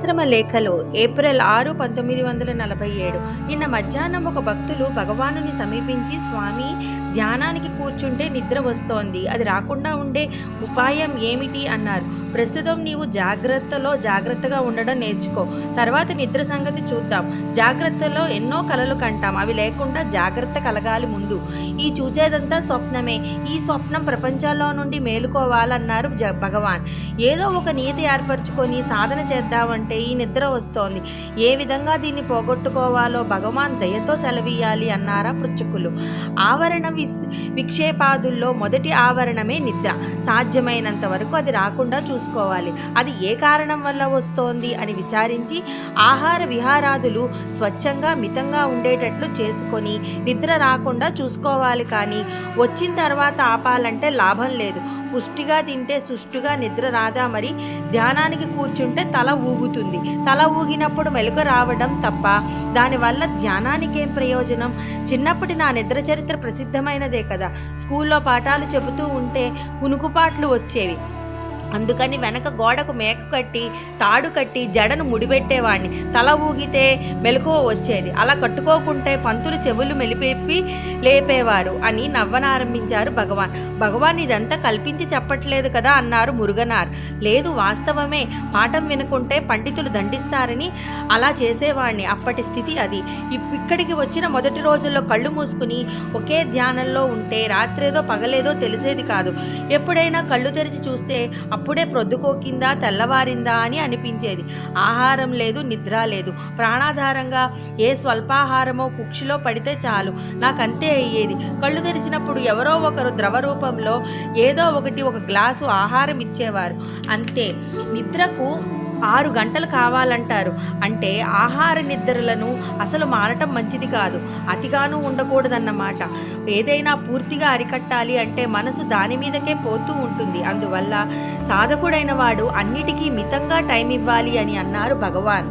ఆశ్రమ లేఖలు ఏప్రిల్ 6, 1947. నిన్న మధ్యాహ్నం ఒక భక్తులు భగవానుని సమీపించి, స్వామి, ధ్యానానికి కూర్చుంటే నిద్ర వస్తోంది, అది రాకుండా ఉండే ఉపాయం ఏమిటి అన్నారు. ప్రస్తుతం నీవు జాగ్రత్తగా ఉండడం నేర్చుకో, తర్వాత నిద్ర సంగతి చూద్దాం. జాగ్రత్తలో ఎన్నో కలలు కంటాం, అవి లేకుండా జాగ్రత్త కలగాలి ముందు. ఈ చూచేదంతా స్వప్నమే, ఈ స్వప్నం ప్రపంచంలో నుండి మేలుకోవాలన్నారు భగవాన్. ఏదో ఒక నియతి ఏర్పరచుకొని సాధన చేద్దామంటే ఈ నిద్ర వస్తోంది, ఏ విధంగా దీన్ని పోగొట్టుకోవాలో భగవాన్ దయతో సెలవీయాలి అన్నారా పృచ్ఛకులు. ఆవరణ విక్షేపాదుల్లో మొదటి ఆవరణమే నిద్ర. సాధ్యమైనంత వరకు అది రాకుండా చూసుకోవాలి. అది ఏ కారణం వల్ల వస్తోంది అని విచారించి ఆహార విహారాదులు స్వచ్ఛంగా మితంగా ఉండేటట్లు చేసుకొని నిద్ర రాకుండా చూసుకోవాలి. కానీ వచ్చిన తర్వాత ఆపాలంటే లాభం లేదు. పుష్టిగా తింటే సుష్టుగా నిద్ర రాదా మరి? ధ్యానానికి కూర్చుంటే తల ఊగుతుంది, తల ఊగినప్పుడు మెలకు రావడం తప్ప దానివల్ల ధ్యానానికేం ప్రయోజనం? చిన్నప్పటి నా నిద్ర చరిత్ర ప్రసిద్ధమైనదే కదా. స్కూల్లో పాఠాలు చెబుతూ ఉంటే కునుకుపాట్లు వచ్చేవి, అందుకని వెనక గోడకు మేక కట్టి తాడు కట్టి జడను ముడిపెట్టేవాడిని. తల ఊగితే మెలకువ వచ్చేది, అలా కట్టుకోకుంటే పంతులు చెవులు మెలిపెప్పి లేపేవారు అని నవ్వనారంభించారు భగవాన్ ఇదంతా కల్పించి చెప్పట్లేదు కదా అన్నారు మురుగనార్. లేదు, వాస్తవమే. పాఠం వినుకుంటే పండితులు దండిస్తారని అలా చేసేవాడిని. అప్పటి స్థితి అది. ఇక్కడికి వచ్చిన మొదటి రోజుల్లో కళ్ళు మూసుకుని ఒకే ధ్యానంలో ఉంటే రాత్రేదో పగలేదో తెలిసేది కాదు. ఎప్పుడైనా కళ్ళు తెరిచి చూస్తే అప్పుడే ప్రొద్దుకోకిందా తెల్లవారిందా అని అనిపించేది. ఆహారం లేదు, నిద్ర లేదు. ప్రాణాధారంగా ఏ స్వల్పాహారమో కుక్షిలో పడితే చాలు, నాకంతే అయ్యేది. కళ్ళు తెరిచినప్పుడు ఎవరో ఒకరు ద్రవ రూపంలో ఏదో ఒక గ్లాసు ఆహారం ఇచ్చేవారు, అంతే. నిద్రకు 6 గంటలు కావాలంటారు. అంటే ఆహార నిద్రలను అసలు మానటం మంచిది కాదు, అతిగాను ఉండకూడదన్నమాట. ఏదైనా పూర్తిగా అరికట్టాలి అంటే మనసు దాని మీదకే పోతూ ఉంటుంది. అందువల్ల సాధకుడైన వాడు అన్నిటికీ మితంగా టైం ఇవ్వాలి అని అన్నారు భగవాన్.